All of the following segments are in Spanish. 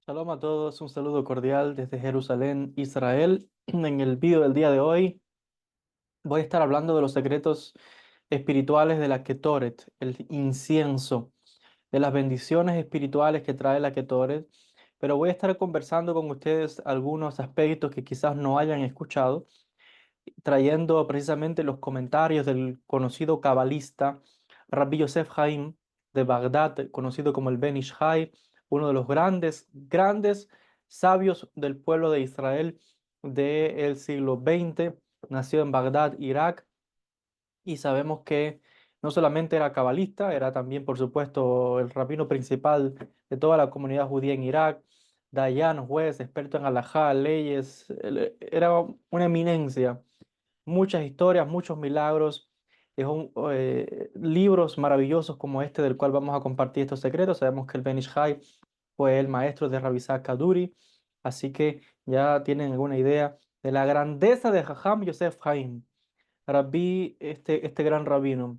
Shalom a todos, un saludo cordial desde Jerusalén, Israel. En el video del día de hoy voy a estar hablando de los secretos espirituales de la Ketoret, el incienso, de las bendiciones espirituales que trae la Ketoret, pero voy a estar conversando con ustedes algunos aspectos que quizás no hayan escuchado, trayendo precisamente los comentarios del conocido cabalista Rabbi Yosef Haim de Bagdad, conocido como el Ben Ish Hai, uno de los grandes sabios del pueblo de Israel del siglo XX. Nació en Bagdad, Irak, y sabemos que no solamente era cabalista, era también, por supuesto, el rabino principal de toda la comunidad judía en Irak, dayan, juez, experto en halajá, leyes, era una eminencia, muchas historias, muchos milagros. Dejó libros maravillosos como este del cual vamos a compartir estos secretos. Sabemos que el Ben Ish Hai fue el maestro de Rabbi Isaac Kaduri, así que ya tienen alguna idea de la grandeza de Jajam Yosef Haim, Rabbi, este gran rabino.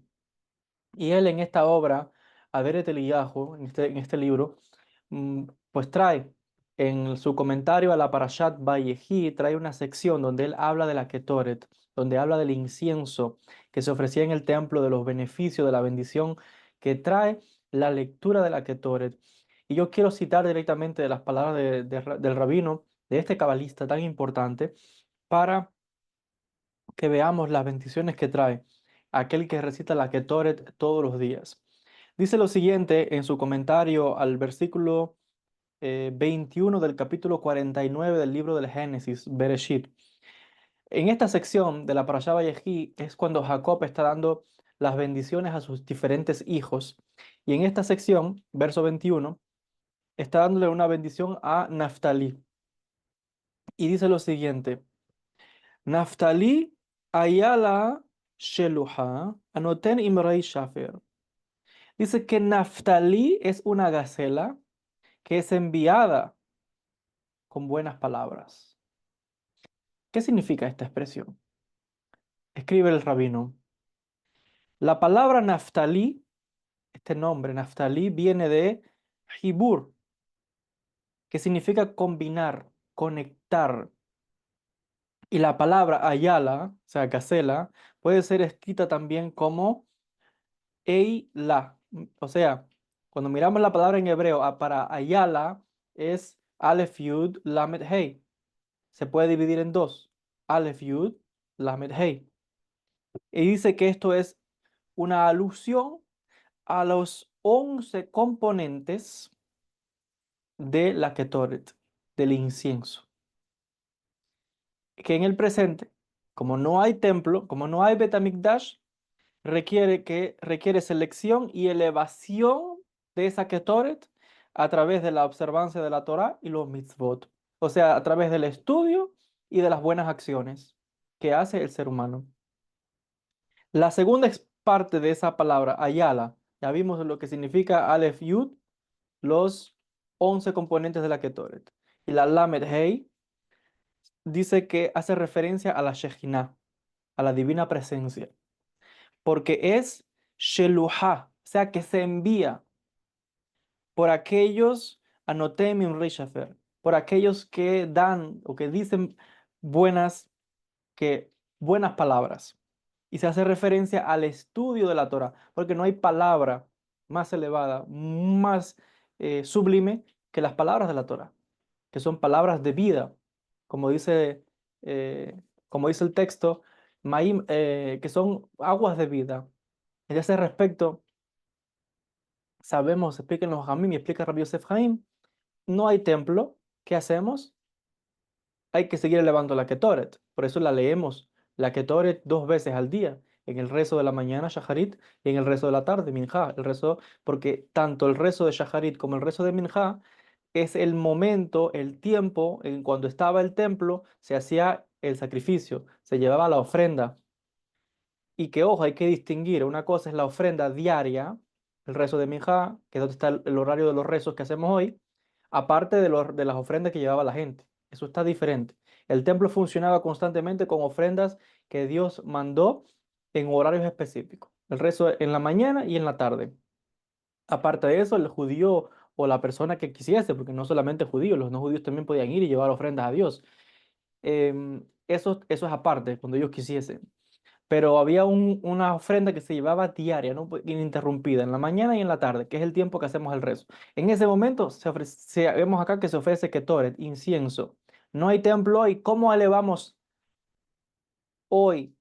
Y él en esta obra, Aderet Eliyahu, en este libro, pues trae en su comentario a la Parashat Vayehi, trae una sección donde él habla de la Ketoret, donde habla del incienso que se ofrecía en el templo, de los beneficios, de la bendición que trae la lectura de la Ketoret. Y yo quiero citar directamente de las palabras del rabino, de este cabalista tan importante, para que veamos las bendiciones que trae aquel que recita la Ketoret todos los días. Dice lo siguiente en su comentario al versículo 21 del capítulo 49 del libro del Génesis, Bereshit. En esta sección de la Parashá Vayehi es cuando Jacob está dando las bendiciones a sus diferentes hijos. Y en esta sección, verso 21, está dándole una bendición a Naftali. Y dice lo siguiente: Naftali ayala sheluha anoten imrei shafer. Dice que Naftali es una gacela que es enviada con buenas palabras. ¿Qué significa esta expresión? Escribe el rabino. La palabra Naftali, este nombre Naftali, viene de Hibur, que significa combinar, conectar. Y la palabra Ayala, o sea, gacela, puede ser escrita también como Eila. O sea, cuando miramos la palabra en hebreo para Ayala es Aleph Yud Lamed Hey. Se puede dividir en dos. Aleph Yud Lamed Hey. Y dice que esto es una alusión a los 11 componentes de la Ketoret, del incienso. Que en el presente, como no hay templo, como no hay Betamikdash, requiere selección y elevación de esa Ketoret a través de la observancia de la Torá y los mitzvot. O sea, a través del estudio y de las buenas acciones que hace el ser humano. La segunda parte de esa palabra, ayala, ya vimos lo que significa Aleph Yud, los 11 componentes de la Ketoret. Y la Lamed Hey dice que hace referencia a la Shejinah, a la divina presencia, porque es Sheluha, o sea, que se envía por aquellos, Anotem Imrei Shafer, por aquellos que dan o que dicen buenas, buenas palabras. Y se hace referencia al estudio de la Torah, porque no hay palabra más elevada, más sublime que las palabras de la Torah, que son palabras de vida, como dice, eh, como dice el texto, que son aguas de vida. En ese respecto, sabemos, expliquen los Jamim y explica Rabbi Yosef Haim, no hay templo, ¿qué hacemos? Hay que seguir elevando la Ketoret. Por eso la leemos, la Ketoret 2 veces al día, en el rezo de la mañana, Shacharit, y en el rezo de la tarde, Minjá. El rezo, porque tanto el rezo de Shacharit como el rezo de Minjá es el momento, el tiempo en cuando estaba el templo, se hacía el sacrificio, se llevaba la ofrenda. Y que, ojo, hay que distinguir, una cosa es la ofrenda diaria, el rezo de Minjá, que es donde está el horario de los rezos que hacemos hoy, aparte de las ofrendas que llevaba la gente. Eso está diferente. El templo funcionaba constantemente con ofrendas que Dios mandó en horarios específicos. El rezo en la mañana y en la tarde. Aparte de eso, el judío o la persona que quisiese, porque no solamente judíos, los no judíos también podían ir y llevar ofrendas a Dios. Eso es aparte, cuando ellos quisiesen. Pero había una ofrenda que se llevaba diaria, ¿no? Ininterrumpida, en la mañana y en la tarde, que es el tiempo que hacemos el rezo. En ese momento vemos acá que se ofrece ketoret, incienso. No hay templo hoy. ¿Cómo elevamos hoy?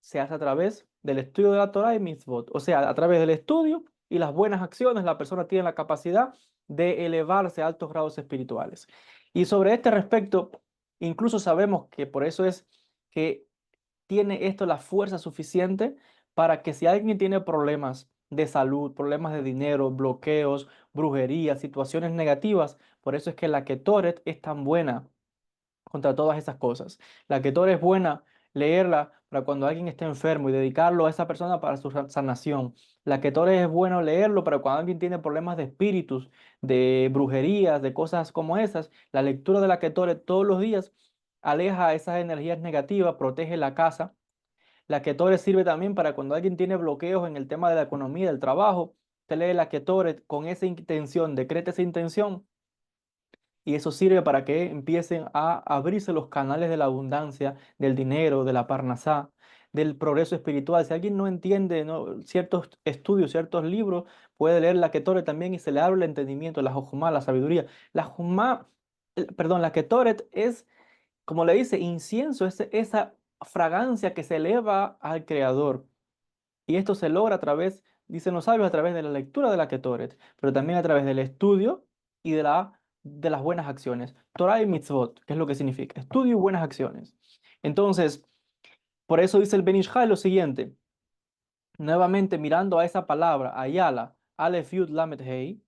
Se hace a través del estudio de la Torah y mitzvot. O sea, a través del estudio y las buenas acciones, la persona tiene la capacidad de elevarse a altos grados espirituales. Y sobre este respecto, incluso sabemos que por eso es que tiene esto la fuerza suficiente para que si alguien tiene problemas de salud, problemas de dinero, bloqueos, brujería, situaciones negativas, por eso es que la Ketoret es tan buena contra todas esas cosas. La Ketoret es buena leerla para cuando alguien esté enfermo y dedicarlo a esa persona para su sanación. La Ketoret es bueno leerlo para cuando alguien tiene problemas de espíritus, de brujerías, de cosas como esas. La lectura de la Ketoret todos los días aleja esas energías negativas, protege la casa. La Ketoret sirve también para cuando alguien tiene bloqueos en el tema de la economía, del trabajo. Usted lee la Ketoret con esa intención, decreta esa intención y eso sirve para que empiecen a abrirse los canales de la abundancia, del dinero, de la parnasá, del progreso espiritual. Si alguien no entiende, ¿no?, ciertos estudios, ciertos libros, puede leer la Ketoret también y se le abre el entendimiento, la Jojumá, la sabiduría. La Jojumá, perdón, la Ketoret es, como le dice, incienso, es esa fragancia que se eleva al Creador. Y esto se logra a través, dicen los sabios, a través de la lectura de la Ketoret, pero también a través del estudio y de las buenas acciones. Torah y mitzvot, ¿qué es lo que significa? Estudio y buenas acciones. Entonces, por eso dice el Ben Ish Chai lo siguiente, nuevamente mirando a esa palabra, Ayala, Aleph Yud Lamed Hei,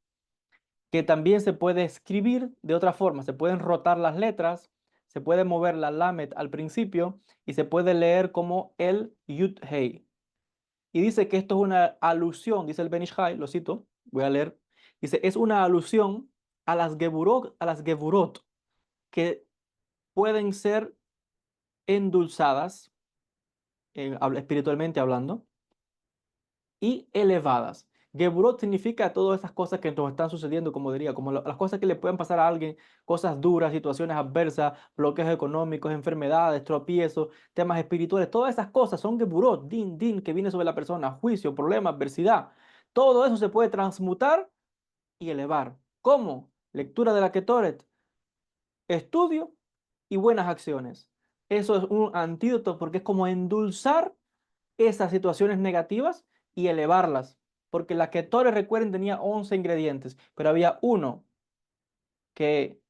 que también se puede escribir de otra forma, se pueden rotar las letras, se puede mover la Lamed al principio y se puede leer como el Yud Hei. Y dice que esto es una alusión, dice el Ben Ish Chai, lo cito, voy a leer, dice, es una alusión a las Geburot, que pueden ser endulzadas, espiritualmente hablando, y elevadas. Geburot significa todas esas cosas que nos están sucediendo, como diría, como las cosas que le pueden pasar a alguien, cosas duras, situaciones adversas, bloqueos económicos, enfermedades, tropiezos, temas espirituales, todas esas cosas son Geburot, din, que viene sobre la persona, juicio, problema, adversidad. Todo eso se puede transmutar y elevar. ¿Cómo? Lectura de la Ketoret, estudio y buenas acciones. Eso es un antídoto porque es como endulzar esas situaciones negativas y elevarlas. Porque la Ketoret, recuerden, tenía 11 ingredientes, pero había uno que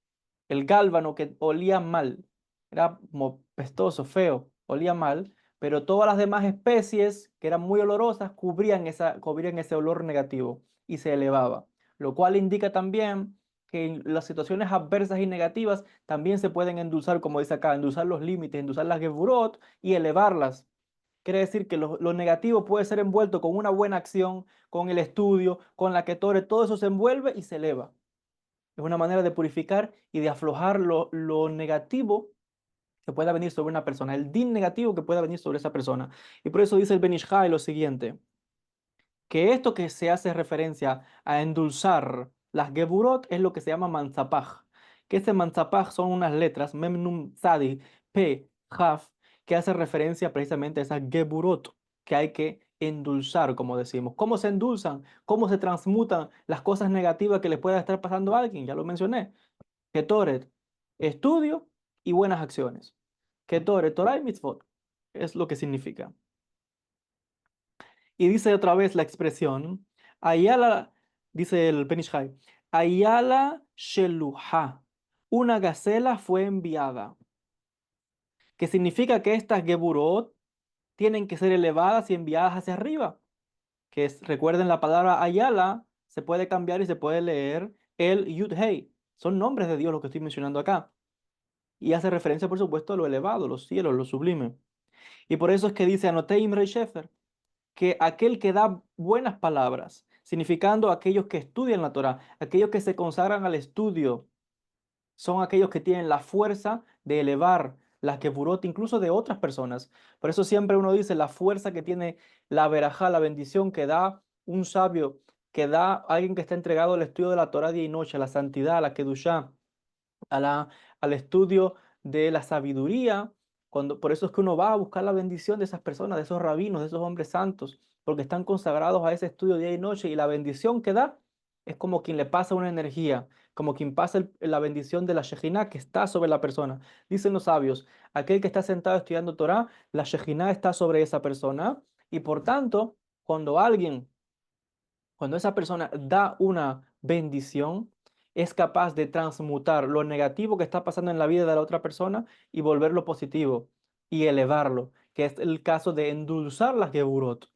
el gálbano que olía mal, era como pestoso, feo, olía mal, pero todas las demás especies que eran muy olorosas cubrían ese olor negativo y se elevaba, lo cual indica también que en las situaciones adversas y negativas también se pueden endulzar, como dice acá, endulzar los límites, endulzar las geburot y elevarlas. Quiere decir que lo negativo puede ser envuelto con una buena acción, con el estudio, con la Ketoret, todo eso se envuelve y se eleva. Es una manera de purificar y de aflojar lo negativo que pueda venir sobre una persona, el din negativo que pueda venir sobre esa persona. Y por eso dice el Ben Ish Chai lo siguiente, que esto que se hace referencia a endulzar las geburot es lo que se llama manzapaj, que ese manzapaj son unas letras, mem, nun, tzadi, pe, jaf, que hace referencia precisamente a esas geburot que hay que endulzar, como decimos. ¿Cómo se endulzan? ¿Cómo se transmutan las cosas negativas que le pueda estar pasando a alguien? Ya lo mencioné. Ketoret, estudio y buenas acciones. Ketoret, Torah y mitzvot, es lo que significa. Y dice otra vez la expresión, Ayala, dice el Ben Ish Chai, Ayala Sheluha, una gacela fue enviada, que significa que estas Geburot tienen que ser elevadas y enviadas hacia arriba. Recuerden la palabra Ayala, se puede cambiar y se puede leer el Yud Hei. Son nombres de Dios los que estoy mencionando acá. Y hace referencia, por supuesto, a lo elevado, los cielos, lo sublime. Y por eso es que dice Anoté Imre Shefer, que aquel que da buenas palabras, significando aquellos que estudian la Torah, aquellos que se consagran al estudio, son aquellos que tienen la fuerza de elevar las Geburot incluso de otras personas. Por eso siempre uno dice la fuerza que tiene la verajá, la bendición que da un sabio que da alguien que está entregado al estudio de la Torah día y noche, a la santidad, a la Kedushá, al estudio de la sabiduría. Por eso es que uno va a buscar la bendición de esas personas, de esos rabinos, de esos hombres santos, porque están consagrados a ese estudio día y noche, y la bendición que da es como quien le pasa una energía, como quien pasa la bendición de la Shejinah que está sobre la persona. Dicen los sabios, aquel que está sentado estudiando Torah, la Shejinah está sobre esa persona, y por tanto, cuando esa persona da una bendición, es capaz de transmutar lo negativo que está pasando en la vida de la otra persona y volverlo positivo y elevarlo, que es el caso de endulzar las Geburot.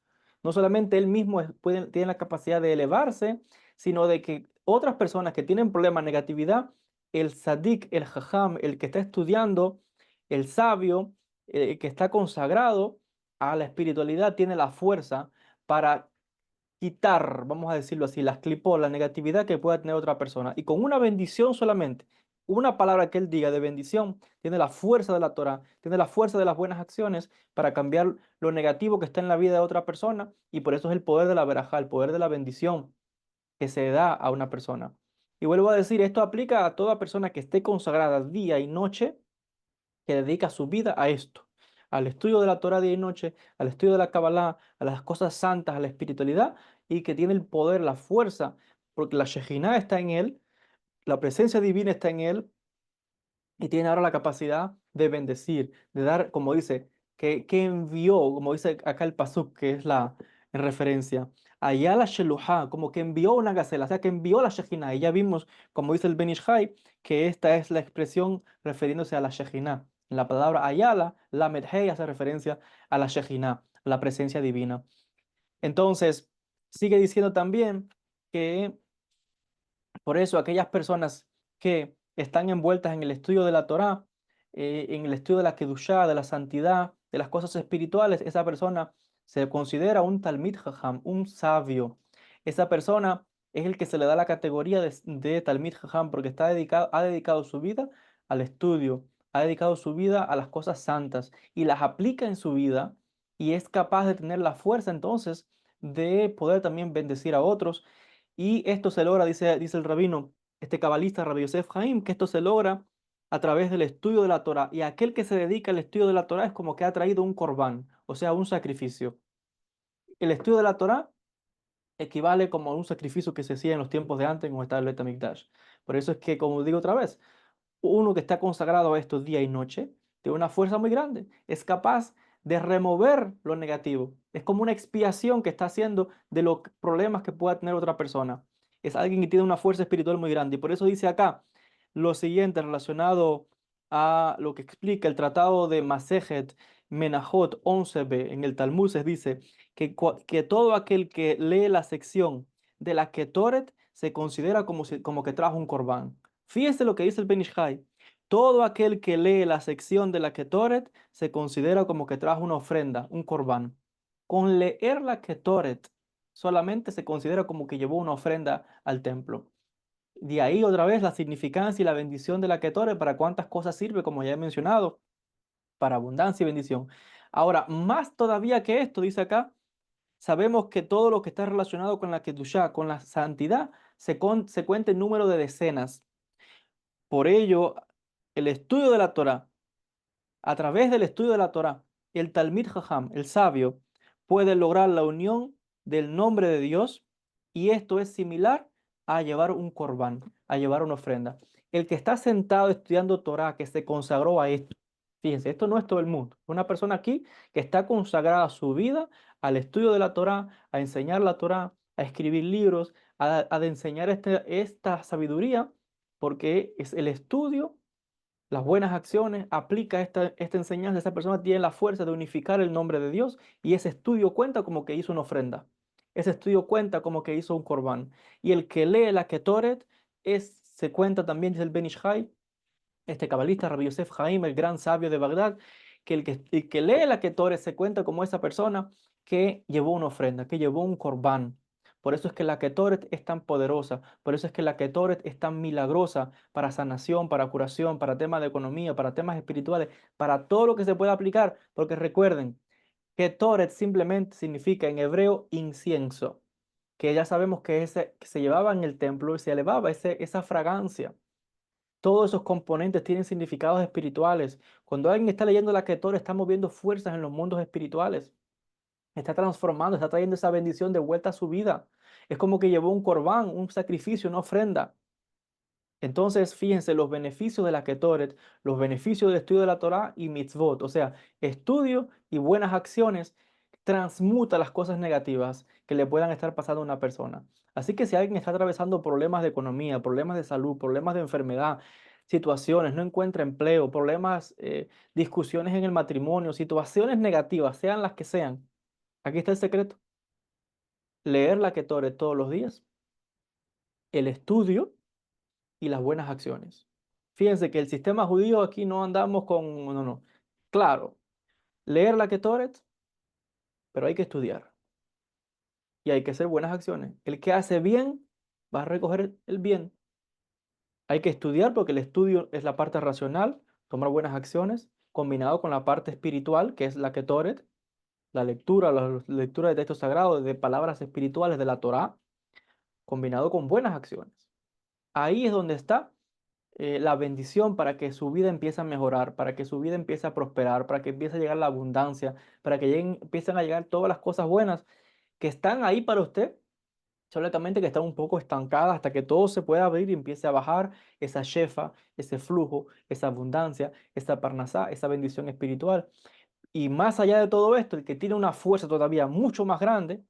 No solamente él mismo tiene la capacidad de elevarse, sino de que otras personas que tienen problemas, negatividad, el sadik, el jajam, el que está estudiando, el sabio, el que está consagrado a la espiritualidad, tiene la fuerza para quitar, vamos a decirlo así, las clipó, la negatividad que pueda tener otra persona. Y con una bendición solamente, una palabra que él diga de bendición, tiene la fuerza de la Torah, tiene la fuerza de las buenas acciones para cambiar lo negativo que está en la vida de otra persona. Y por eso es el poder de la verajá, el poder de la bendición que se da a una persona. Y vuelvo a decir, esto aplica a toda persona que esté consagrada día y noche, que dedica su vida a esto, al estudio de la Torah día y noche, al estudio de la Kabbalah, a las cosas santas, a la espiritualidad, y que tiene el poder, la fuerza, porque la Shejinah está en él, la presencia divina está en él, y tiene ahora la capacidad de bendecir, de dar, como dice, que envió, como dice acá el pasuk, que es la en referencia, allá la Sheluha, como que envió una gacela, o sea, que envió la Shejinah. Y ya vimos, como dice el Ben Ish Hai, que esta es la expresión refiriéndose a la Shejinah. La palabra ayala, la medhei, hace referencia a la Shejinah, a la presencia divina. Entonces, sigue diciendo también que por eso aquellas personas que están envueltas en el estudio de la Torá, en el estudio de la Kedushá, de la santidad, de las cosas espirituales, esa persona se considera un Talmid Jajam, un sabio. Esa persona es el que se le da la categoría de Talmid Jajam porque ha dedicado su vida al estudio, ha dedicado su vida a las cosas santas y las aplica en su vida y es capaz de tener la fuerza entonces de poder también bendecir a otros y esto se logra, dice el rabino, este cabalista Rabbi Yosef Haim, que esto se logra a través del estudio de la Torah. Y aquel que se dedica al estudio de la Torah es como que ha traído un corbán, o sea, un sacrificio. El estudio de la Torah equivale como a un sacrificio que se hacía en los tiempos de antes, como estaba el Bet HaMikdash. Por eso es que, como digo otra vez, uno que está consagrado a esto día y noche, tiene una fuerza muy grande, es capaz de remover lo negativo. Es como una expiación que está haciendo de los problemas que pueda tener otra persona. Es alguien que tiene una fuerza espiritual muy grande. Y por eso dice acá lo siguiente relacionado a lo que explica el tratado de Masejet Menachot 11b en el Talmud. Se dice que todo aquel que lee la sección de la Ketoret se considera como que trajo un corbán. Fíjese lo que dice el Ben Ish Hai. Todo aquel que lee la sección de la Ketoret se considera como que trajo una ofrenda, un corbán. Con leer la Ketoret solamente se considera como que llevó una ofrenda al templo. De ahí otra vez la significancia y la bendición de la Ketoret, para cuántas cosas sirve, como ya he mencionado, para abundancia y bendición. Ahora, más todavía que esto, dice acá, sabemos que todo lo que está relacionado con la Kedushá, con la santidad, se cuenta en número de decenas. Por ello, el estudio de la Torah, a través del estudio de la Torah, el Talmid Jajam, el sabio, puede lograr la unión del nombre de Dios y esto es similar a llevar un corbán, a llevar una ofrenda. El que está sentado estudiando Torah, que se consagró a esto, fíjense, esto no es todo el mundo. Una persona aquí que está consagrada su vida al estudio de la Torah, a enseñar la Torah, a escribir libros, a de enseñar esta sabiduría, porque es el estudio, las buenas acciones, aplica esta enseñanza, esa persona tiene la fuerza de unificar el nombre de Dios y ese estudio cuenta como que hizo una ofrenda. Ese estudio cuenta como que hizo un corbán. Y el que lee la Ketoret se cuenta también, dice el Ben Ish Hai, este cabalista Rabbi Yosef Haim, el gran sabio de Bagdad, que el que lee la Ketoret se cuenta como esa persona que llevó una ofrenda, que llevó un corbán. Por eso es que la Ketoret es tan poderosa, por eso es que la Ketoret es tan milagrosa para sanación, para curación, para temas de economía, para temas espirituales, para todo lo que se pueda aplicar, porque recuerden, Ketoret simplemente significa en hebreo incienso. que ya sabemos que se llevaba en el templo y se elevaba esa fragancia. Todos esos componentes tienen significados espirituales. Cuando alguien está leyendo la Ketor, está moviendo fuerzas en los mundos espirituales. Está transformando, está trayendo esa bendición de vuelta a su vida. Es como que llevó un corbán, un sacrificio, una ofrenda. Entonces, fíjense los beneficios de la Ketoret, los beneficios del estudio de la Torá y mitzvot, o sea, estudio y buenas acciones, transmuta las cosas negativas que le puedan estar pasando a una persona. Así que si alguien está atravesando problemas de economía, problemas de salud, problemas de enfermedad, situaciones, no encuentra empleo, problemas, discusiones en el matrimonio, situaciones negativas, sean las que sean, aquí está el secreto: leer la Ketoret todos los días, el estudio y las buenas acciones. Fíjense que el sistema judío aquí no andamos con, no, no. Claro, leer la Ketoret, pero hay que estudiar y hay que hacer buenas acciones. El que hace bien va a recoger el bien. Hay que estudiar porque el estudio es la parte racional, tomar buenas acciones, combinado con la parte espiritual, que es la Ketoret, la lectura de textos sagrados, de palabras espirituales de la Torá, combinado con buenas acciones. Ahí es donde está la bendición para que su vida empiece a mejorar, para que su vida empiece a prosperar, para que empiece a llegar la abundancia, para que empiecen a llegar todas las cosas buenas que están ahí para usted, solamente que están un poco estancadas hasta que todo se pueda abrir y empiece a bajar esa shefa, ese flujo, esa abundancia, esa parnasá, esa bendición espiritual. Y más allá de todo esto, el que tiene una fuerza todavía mucho más grande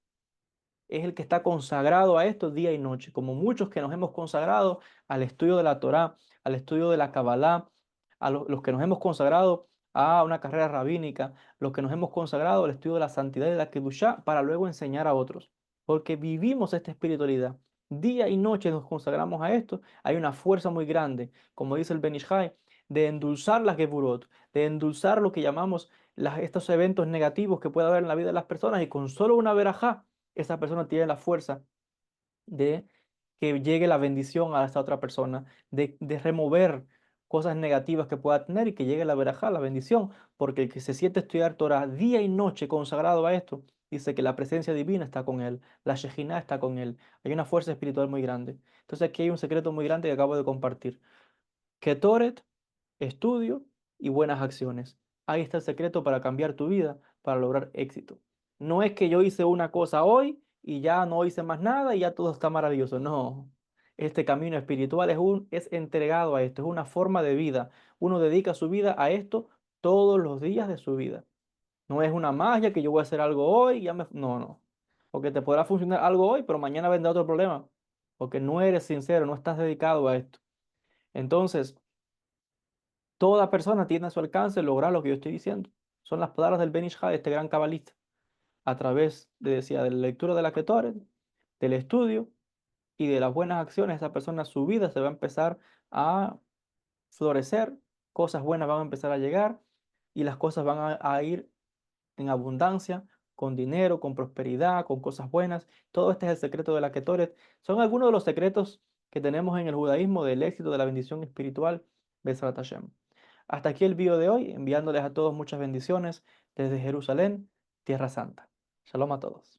es el que está consagrado a esto día y noche, como muchos que nos hemos consagrado al estudio de la Torá, al estudio de la Kabbalah, los que nos hemos consagrado a una carrera rabínica, los que nos hemos consagrado al estudio de la santidad y de la Kedushá para luego enseñar a otros, porque vivimos esta espiritualidad. Día y noche nos consagramos a esto. Hay una fuerza muy grande, como dice el Ben Ish Chai, de endulzar las Geburot, de endulzar lo que llamamos estos eventos negativos que puede haber en la vida de las personas, y con solo una verajá esa persona tiene la fuerza de que llegue la bendición a esta otra persona, de remover cosas negativas que pueda tener y que llegue la verajá, la bendición, porque el que se siente estudiar Torah día y noche consagrado a esto, dice que la presencia divina está con él, la Shejinah está con él, hay una fuerza espiritual muy grande. Entonces aquí hay un secreto muy grande que acabo de compartir. Ketoret, estudio y buenas acciones. Ahí está el secreto para cambiar tu vida, para lograr éxito. No es que yo hice una cosa hoy y ya no hice más nada y ya todo está maravilloso. No. Este camino espiritual es entregado a esto, es una forma de vida. Uno dedica su vida a esto todos los días de su vida. No es una magia que yo voy a hacer algo hoy y ya me... No, no. Porque te podrá funcionar algo hoy, pero mañana vendrá otro problema. Porque no eres sincero, no estás dedicado a esto. Entonces, toda persona tiene a su alcance lograr lo que yo estoy diciendo. Son las palabras del Ben Ish Chai, este gran cabalista, a través, decía, de la lectura de la Ketoret, del estudio y de las buenas acciones. Esa persona, su vida se va a empezar a florecer, cosas buenas van a empezar a llegar y las cosas van a ir en abundancia, con dinero, con prosperidad, con cosas buenas. Todo este es el secreto de la Ketoret. Son algunos de los secretos que tenemos en el judaísmo del éxito de la bendición espiritual, Besrat Hashem. Hasta aquí el video de hoy, enviándoles a todos muchas bendiciones desde Jerusalén, Tierra Santa. Shalom a todos.